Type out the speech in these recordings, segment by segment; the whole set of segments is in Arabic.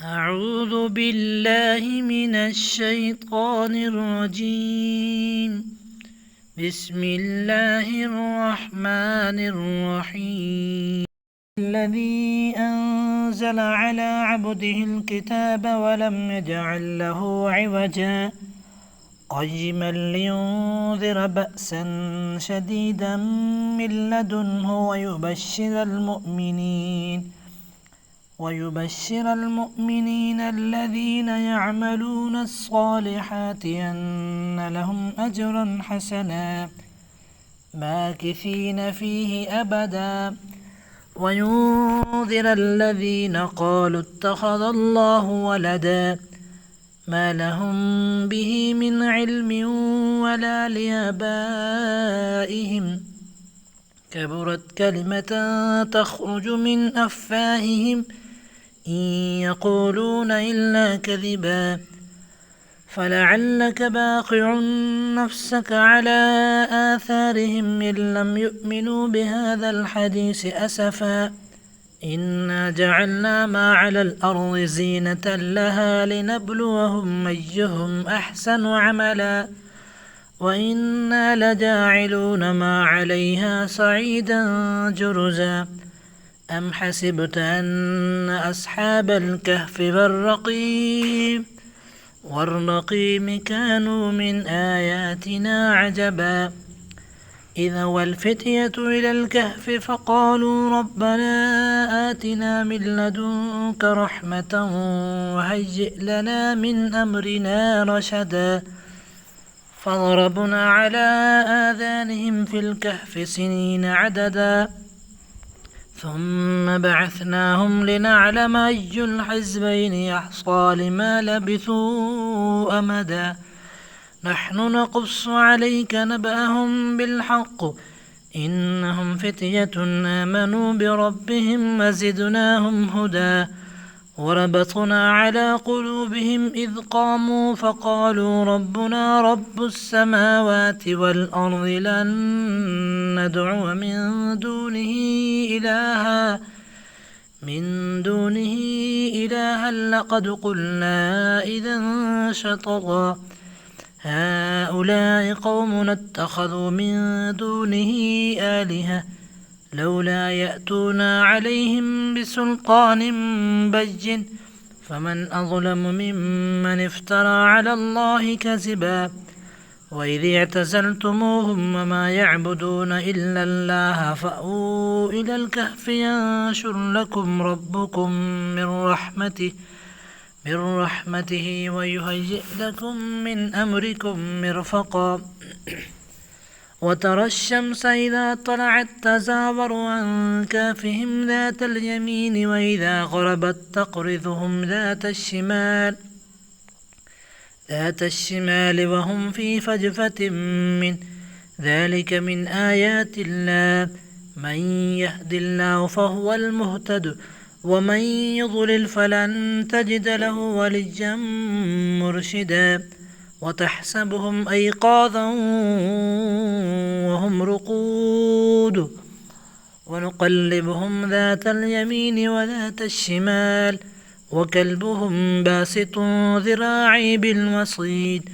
أعوذ بالله من الشيطان الرجيم. بسم الله الرحمن الرحيم. الذي أنزل على عبده الكتاب ولم يجعل له عوجا قيما لينذر بأسا شديدا من لدنه ويبشر المؤمنين الذين يعملون الصالحات أن لهم أجرا حسنا ماكثين فيه أبدا وينذر الذين قالوا اتخذ الله ولدا ما لهم به من علم ولا لآبائهم كبرت كلمة تخرج من أفواههم إن يقولون إلا كذبا فلعلك باقع نفسك على آثارهم إن لم يؤمنوا بهذا الحديث أسفا إنا جعلنا ما على الأرض زينة لها لنبلوهم أيهم أحسن عملا وإنا لجاعلون ما عليها صعيدا جرزا أم حسبت أن أصحاب الكهف والرقيم كانوا من آياتنا عجبا إذا والفتية إلى الكهف فقالوا ربنا آتنا من لدنك رحمة وهيئ لنا من أمرنا رشدا فضربنا على آذانهم في الكهف سنين عددا ثم بعثناهم لنعلم أي الحزبين يحصى لما لبثوا أمدا نحن نقص عليك نبأهم بالحق إنهم فتية آمنوا بربهم وزدناهم هدى وربطنا على قلوبهم إذ قاموا فقالوا ربنا رب السماوات والأرض لن ندعو من دونه إلها لقد قلنا إذا شططا هؤلاء قوم اتخذوا من دونه آلهة لولا يأتون عليهم بسلطان بين فمن أظلم ممن افترى على الله كذبا وإذ اعتزلتموهم وما يعبدون إلا الله فأووا إلى الكهف ينشر لكم ربكم من رحمته ويهيئ لكم من أمركم مرفقا وترى الشمس إذا طلعت تزاور عن كهفهم ذات اليمين وإذا غربت تقرضهم ذات الشمال وهم في فجفة من ذلك من آيات الله من يهد الله فهو المهتد ومن يضلل فلن تجد له وليا مرشدا وتحسبهم أيقاظا وهم رقود ونقلبهم ذات اليمين وذات الشمال وكلبهم باسط ذراعي بالوصيد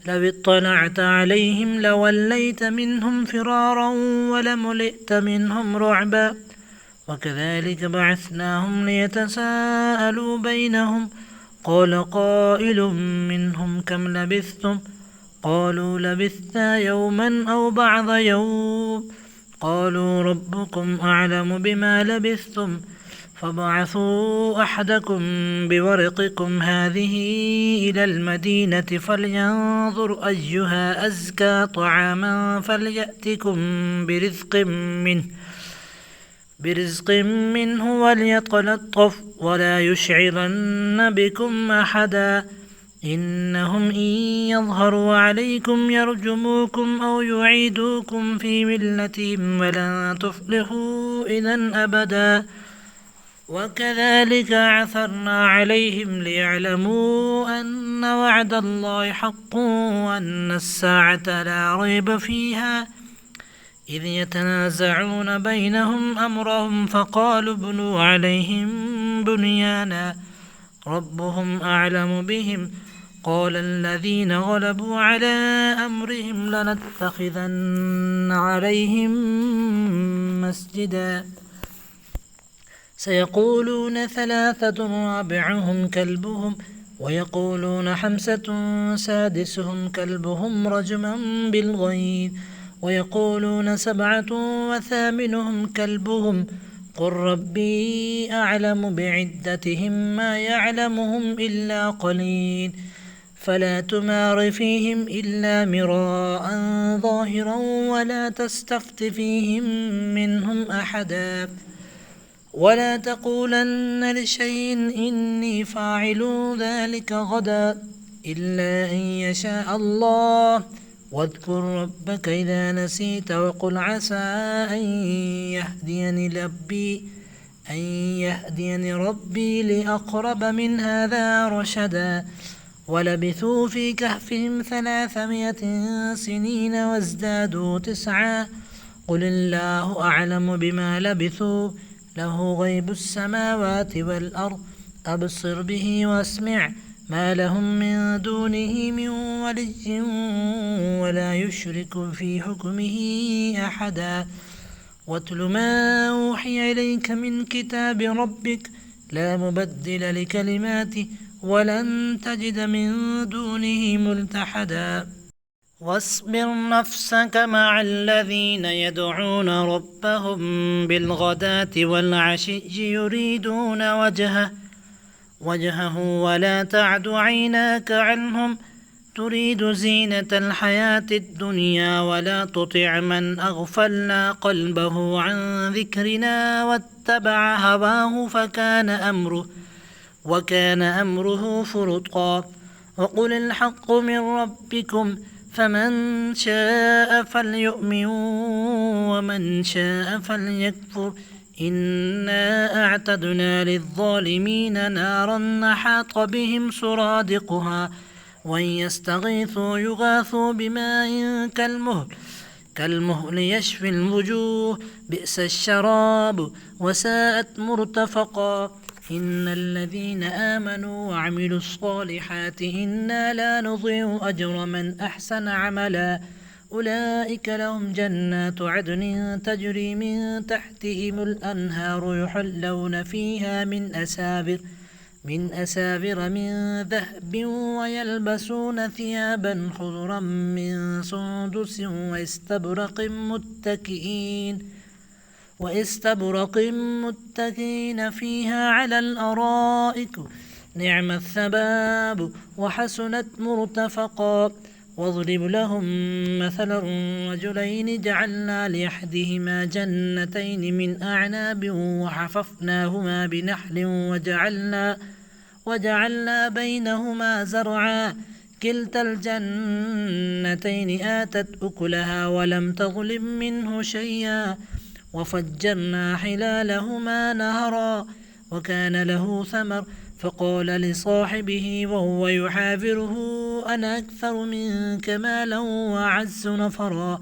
لو اطلعت عليهم لوليت منهم فرارا ولملئت منهم رعبا وكذلك بعثناهم ليتساءلوا بينهم قال قائل منهم كم لبثتم قالوا لبثنا يوما أو بعض يوم قالوا ربكم أعلم بما لبثتم فابعثوا أحدكم بورقكم هذه إلى المدينة فلينظر أيها أزكى طعاما فليأتكم برزق منه وليتلطف ولا يشعرن بكم أحدا إنهم إن يظهروا عليكم يرجموكم أو يعيدوكم في ملتهم ولن تفلحوا إذا أبدا وكذلك عثرنا عليهم ليعلموا أن وعد الله حق وأن الساعة لا ريب فيها إذ يتنازعون بينهم أمرهم فقالوا ابنوا عليهم بنيانا ربهم أعلم بهم قال الذين غلبوا على أمرهم لنتخذن عليهم مسجدا سيقولون ثلاثة رابعهم كلبهم ويقولون خمسة سادسهم كلبهم رجما بالغيب ويقولون سبعة وثامنهم كلبهم قل ربي أعلم بعدتهم ما يعلمهم إلا قليل فلا تمار فيهم إلا مراء ظاهرا ولا تستفت فيهم منهم أحدا ولا تقولن لشيء إني فاعل ذلك غدا إلا أن يشاء الله واذكر ربك إذا نسيت وقل عسى أن يهديني ربي لأقرب من هذا رشدا ولبثوا في كهفهم 300 سنين وازدادوا 9 قل الله أعلم بما لبثوا له غيب السماوات والأرض أبصر به واسمع ما لهم من دونه من ولي ولا يشرك في حكمه أحدا واتل ما أوحي إليك من كتاب ربك لا مبدل لكلماته ولن تجد من دونه ملتحدا واصبر نفسك مع الذين يدعون ربهم بالغداة والعشي يريدون وجهه ولا تعد عيناك عنهم تريد زينة الحياة الدنيا ولا تطع من أغفلنا قلبه عن ذكرنا واتبع هواه وكان أمره فرطا وقل الحق من ربكم فمن شاء فليؤمن ومن شاء فليكفر إنا أعتدنا للظالمين نارا أحاط بهم سرادقها وإن يستغيثوا يغاثوا بماء كالمهل يشفي الوجوه بئس الشراب وساءت مرتفقا إن الذين آمنوا وعملوا الصالحات إنا لا نضيع أجر من أحسن عملا أولئك لهم جنات عدن تجري من تحتهم الأنهار يحلون فيها من أسابر من ذهب ويلبسون ثيابا خضرا من سندس واستبرق متكئين فيها على الأرائك نعم الثواب وحسنت مرتفقا واضرب لهم مثلا رجلين جعلنا لأحدهما جنتين من أعناب وحففناهما بنخل وجعلنا بينهما زرعا كلتا الجنتين آتت أكلها ولم تظلم منه شيئا وفجرنا خلالهما نهرا وكان له ثمر فقال لصاحبه وهو يحاوره أنا أكثر منك مالا وأعز نفرا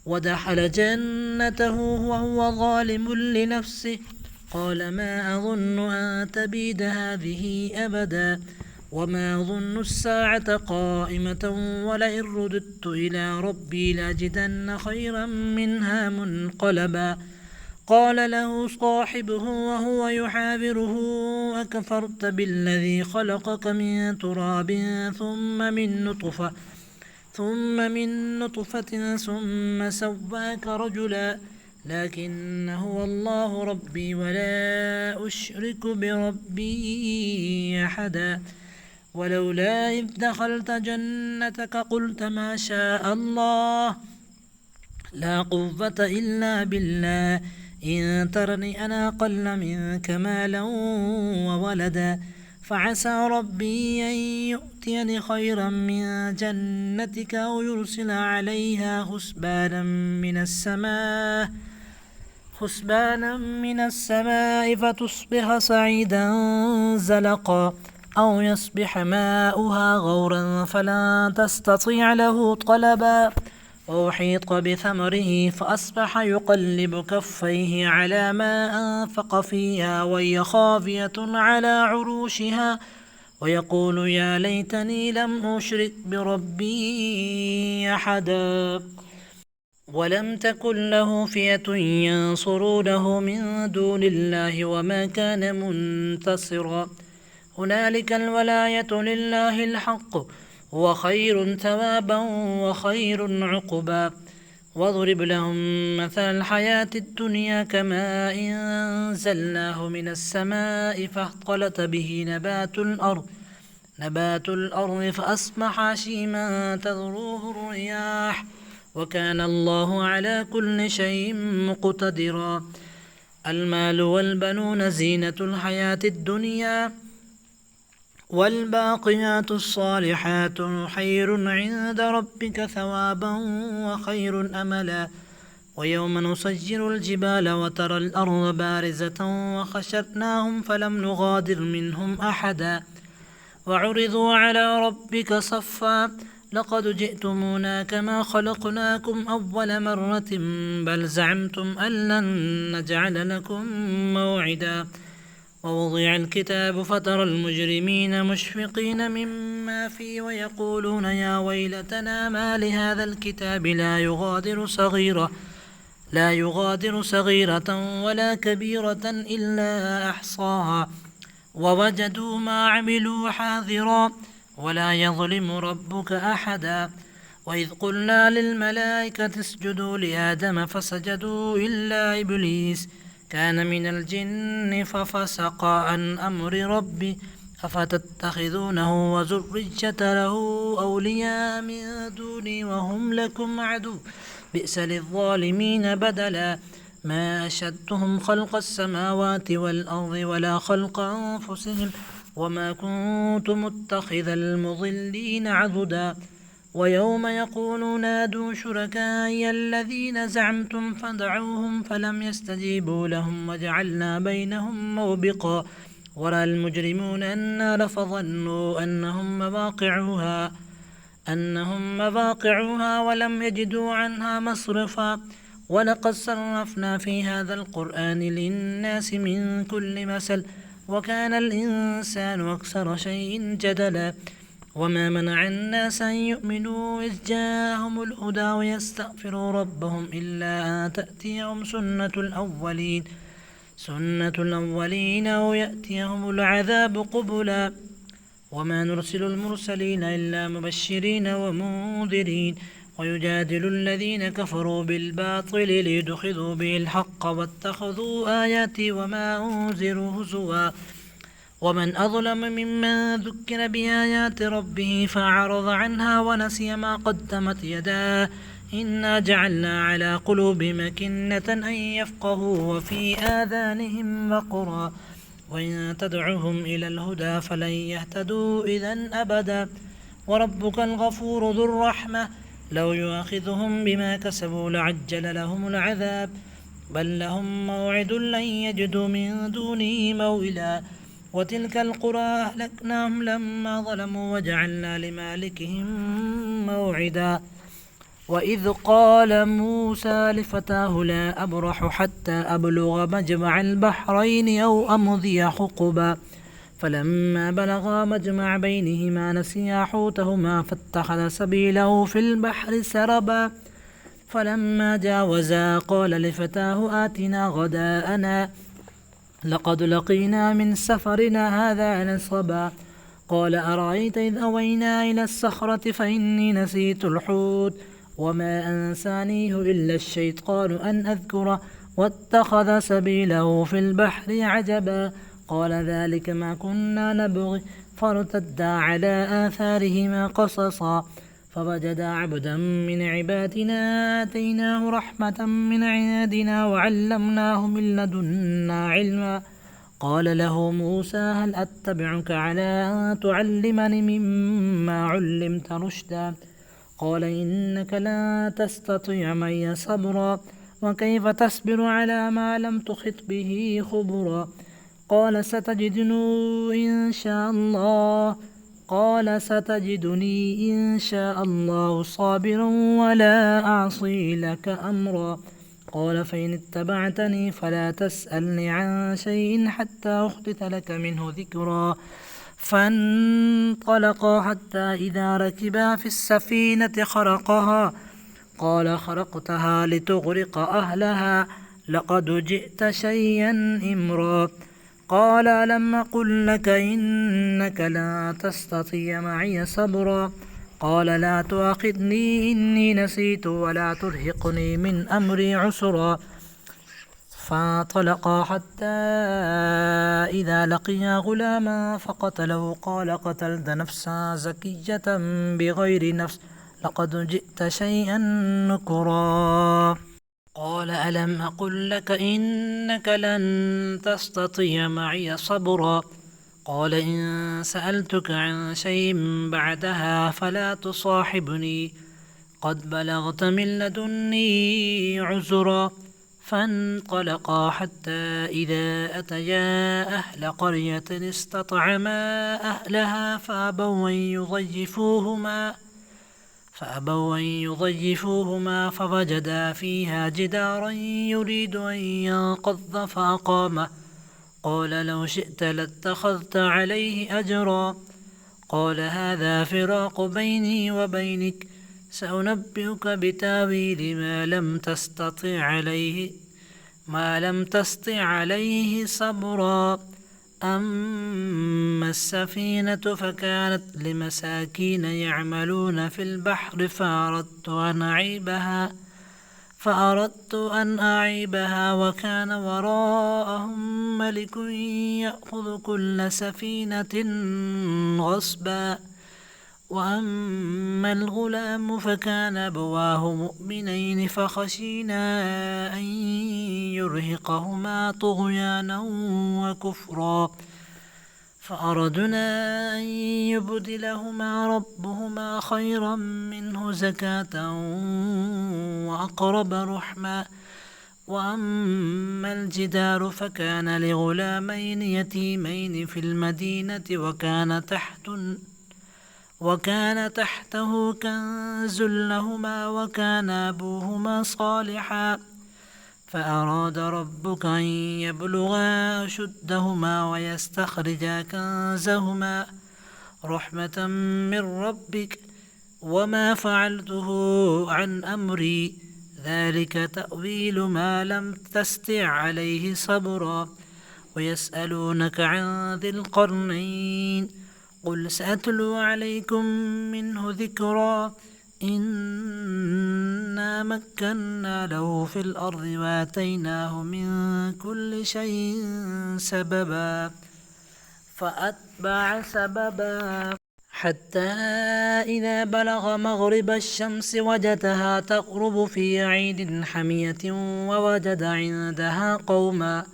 ودخل جنته وهو ظالم لنفسه قال ما أظن أن تبيد هذه أبدا وما أظن الساعة قائمة ولئن رددت إلى ربي لأجدن خيرا منها منقلبا قال له صاحبه وهو يحاوره أكفرت بالذي خلقك من تراب ثم من نطفة ثم سواك رجلا لكن هو الله ربي ولا أشرك بربي أحدا ولولا إذ دخلت جنتك قلت ما شاء الله لا قوة إلا بالله إن ترني أنا أقل منك مالا وولدا فعسى ربي أن يؤتيني خيرا من جنتك أو يرسل عليها حسبانا من السماء فتصبح صعيدا زلقا أو يصبح ماؤها غورا فلا تستطيع له طلبا وأحيط بثمره فأصبح يقلب كفيه على ما أنفق فيها وهي خاوية على عروشها ويقول يا ليتني لم أشرك بربي أحدا ولم تكن له فئة ينصرونه من دون الله وما كان منتصرا هنالك الولاية لله الحق هو خير ثوابا وخير عقبا واضرب لهم مثل الحياة الدنيا كماء أنزلناه من السماء فاختلط به نبات الأرض فأصبح هشيما تذروه الرياح وكان الله على كل شيء مقتدرا المال والبنون زينة الحياة الدنيا والباقيات الصالحات خير عند ربك ثوابا وخير أملا ويوم نسجر الجبال وترى الأرض بارزة وخشرناهم فلم نغادر منهم أحدا وعرضوا على ربك صفا لقد جئتمونا كما خلقناكم أول مرة بل زعمتم أن لن نجعل لكم موعدا ووضع الكتاب فترى المجرمين مشفقين مما فيه ويقولون يا ويلتنا ما لهذا الكتاب لا يغادر صغيرة ولا كبيرة إلا أحصاها ووجدوا ما عملوا حاضرا ولا يظلم ربك أحدا وإذ قلنا للملائكة اسجدوا لآدم فسجدوا إلا إبليس كان من الجن ففسق عن أمر ربي أفتتخذونه وذريته له أولياء من دوني وهم لكم عدو بئس للظالمين بدلا ما أشهدتهم خلق السماوات والأرض ولا خلق أنفسهم وما كنت متخذ المضلين عضدا ويوم يقول نادوا شركائي الذين زعمتم فدعوهم فلم يستجيبوا لهم وجعلنا بينهم موبقا ورأى المجرمون النار فظنوا أنهم مواقعها ولم يجدوا عنها مصرفا ولقد صرفنا في هذا القرآن للناس من كل مثل وكان الإنسان أكثر شيء جدلا وما منع الناس أن يؤمنوا إذ جاءهم الهدى ويستغفروا ربهم إلا أن تأتيهم سنة الأولين أو يأتيهم العذاب قبلا وما نرسل المرسلين إلا مبشرين ومنذرين ويجادل الذين كفروا بالباطل ليدحضوا به الحق واتخذوا آياتي وما أنذروا هزوا ومن أظلم ممن ذكر بآيات ربه فأعرض عنها ونسي ما قدمت يداه إنا جعلنا على قلوبهم أكنة أن يفقهوا وفي آذانهم وقرا وإن تدعهم إلى الهدى فلن يهتدوا إذا أبدا وربك الغفور ذو الرحمة لو يؤاخذهم بما كسبوا لعجل لهم العذاب بل لهم موعد لن يجدوا من دونه موئلا وتلك القرى أهلكناهم لما ظلموا وجعلنا لمالكهم موعدا وإذ قال موسى لفتاه لا أبرح حتى أبلغ مجمع البحرين أو أمضي حقبا فلما بلغا مجمع بينهما نسيا حوتهما فاتخذ سبيله في البحر سربا فلما جاوزا قال لفتاه آتنا غداءنا لقد لقينا من سفرنا هذا نصبا قال أرأيت إذ أوينا إلى الصخرة فإني نسيت الحوت وما أنسانيه إلا الشيطان أن أذكره واتخذ سبيله في البحر عجبا قال ذلك ما كنا نبغي فارتدا على آثارهما قصصا فوجدا عبدا من عبادنا آتيناه رحمة من عندنا وعلمناه من لدنا علما قال له موسى هل أتبعك على أن تعلمني مما علمت رشدا قال إنك لا تستطيع معي صبرا وكيف تصبر على ما لم تحط به خبرا قال ستجدني إن شاء الله قال ستجدني إن شاء الله صابرا ولا أعصي لك أمرا قال فإن اتبعتني فلا تسألني عن شيء حتى أحدث لك منه ذكرا فانطلقا حتى إذا ركبا في السفينة خرقها قال خرقتها لتغرق أهلها لقد جئت شيئا إمرا قال ألم أقل لك إنك لا تستطيع معي صبرا قال لا تؤاخذني إني نسيت ولا ترهقني من أمري عسرا فانطلقا حتى إذا لقيا غلاما فقتله قال قتلت نفسا زكية بغير نفس لقد جئت شيئا نكرا قال ألم أقل لك إنك لن تستطيع معي صبرا قال إن سألتك عن شيء بعدها فلا تصاحبني قد بلغت من لدني عذرا فانطلقا حتى إذا أتيا أهل قرية استطعما أهلها فأبوا أن يضيفوهما فوجدا فيها جدارا يريد أن ينقض فأقامه قال لو شئت لاتخذت عليه أجرا قال هذا فراق بيني وبينك سأنبئك بتاويل ما لم تستطع عليه صبرا أما السفينة فكانت لمساكين يعملون في البحر فأردت أن أعيبها وكان وراءهم ملك يأخذ كل سفينة غصبا وأما الغلام فكان أبواه مؤمنين فخشينا أن يرهقهما طغيانا وكفرا فأردنا أن يبدلهما ربهما خيرا منه زكاة وأقرب رحما وأما الجدار فكان لغلامين يتيمين في المدينة وكان تحته كنز لهما وكان أبوهما صالحا فأراد ربك أن يبلغا أشدهما ويستخرجا كنزهما رحمة من ربك وما فعلته عن أمري ذلك تأويل ما لم تستطع عليه صبرا ويسألونك عن ذي القرنين قل سأتلو عليكم منه ذكرا إنا مكنا له في الأرض وآتيناه من كل شيء سببا فأتبع سببا حتى إذا بلغ مغرب الشمس وجدها تغرب في عيد حمية ووجد عندها قوما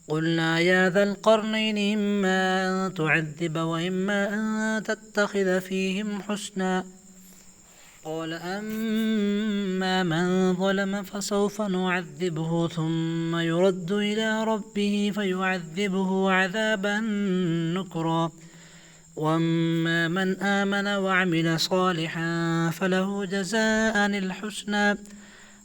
قلنا يا ذا القرنين إما أن تعذب وإما أن تتخذ فيهم حسنا قال أما من ظلم فسوف نعذبه ثم يرد إلى ربه فيعذبه عذابا نكرا وأما من آمن وعمل صالحا فله جزاء الحسنى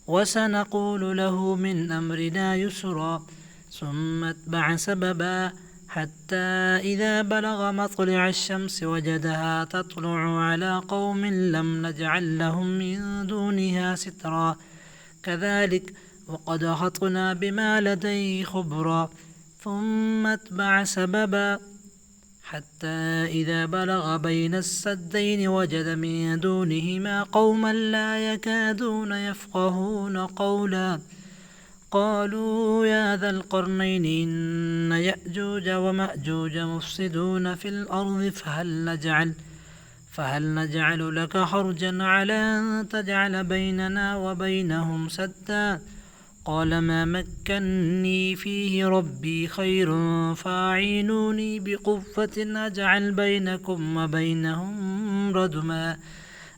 وسنقول له من أمرنا يسرا ثم اتبع سببا حتى إذا بلغ مطلع الشمس وجدها تطلع على قوم لم نجعل لهم من دونها سترا كذلك وقد أحطنا بما لديه خبرا ثم اتبع سببا حتى إذا بلغ بين السدين وجد من دونهما قوما لا يكادون يفقهون قولا قالوا يا ذا القرنين إن يأجوج ومأجوج مفسدون في الأرض فهل نجعل لك حرجا على أن تجعل بيننا وبينهم سدا قال ما مكني فيه ربي خير فاعينوني بقوة أجعل بينكم وبينهم ردما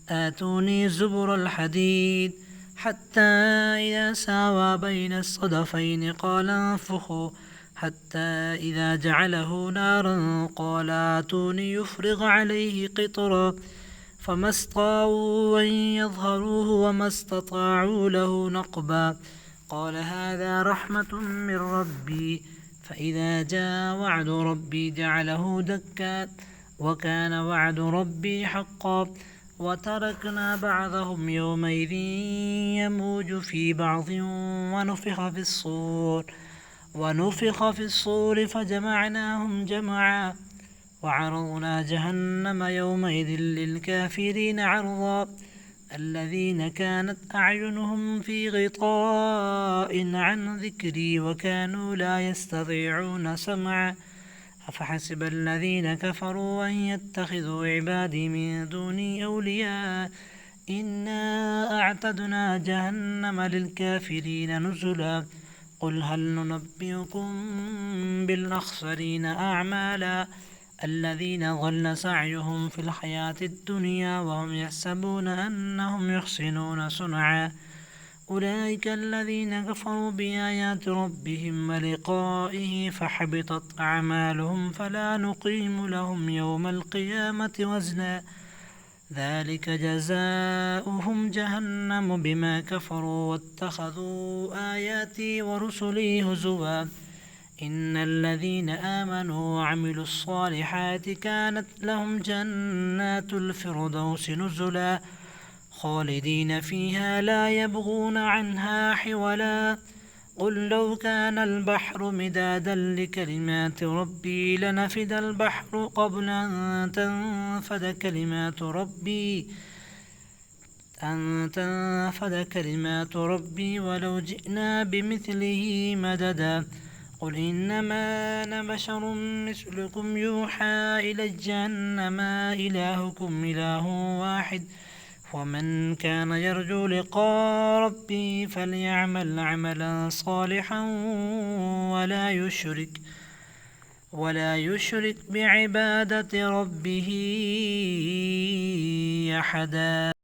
آتوني زبر الحديد حتى إذا ساوى بين الصدفين قال انفخوا حتى إذا جعله نارا قال آتوني يفرغ عليه قطرا فما استطاعوا أن يظهروه وما استطاعوا له نقبا قال هذا رحمة من ربي فإذا جاء وعد ربي جعله دكا وكان وعد ربي حقا وتركنا بعضهم يومئذ يموج في بعض ونفخ في الصور فجمعناهم جمعا وعرضنا جهنم يومئذ للكافرين عرضا الذين كانت أعينهم في غطاء عن ذكري وكانوا لا يستطيعون سمعا أفحسب الذين كفروا أن يتخذوا عبادي من دوني أولياء إنا أعتدنا جهنم للكافرين نزلا قل هل ننبئكم بالأخسرين أعمالا الذين ضل سعيهم في الحياة الدنيا وهم يحسبون أنهم يحسنون صنعا أولئك الذين كفروا بآيات ربهم ولقائه فحبطت أعمالهم فلا نقيم لهم يوم القيامة وزنا ذلك جزاؤهم جهنم بما كفروا واتخذوا آياتي ورسلي هزوا إن الذين آمنوا وعملوا الصالحات كانت لهم جنات الفردوس نزلا خالدين فيها لا يبغون عنها حولا قل لو كان البحر مدادا لكلمات ربي لنفد البحر قبل أن تنفد كلمات ربي ولو جئنا بمثله مددا قل إنما أنا بشر مثلكم يوحى إلي أنما إلهكم إله واحد ومن كان يرجو لقاء ربه فليعمل عملا صالحا ولا يشرك بعبادة ربه أحدا.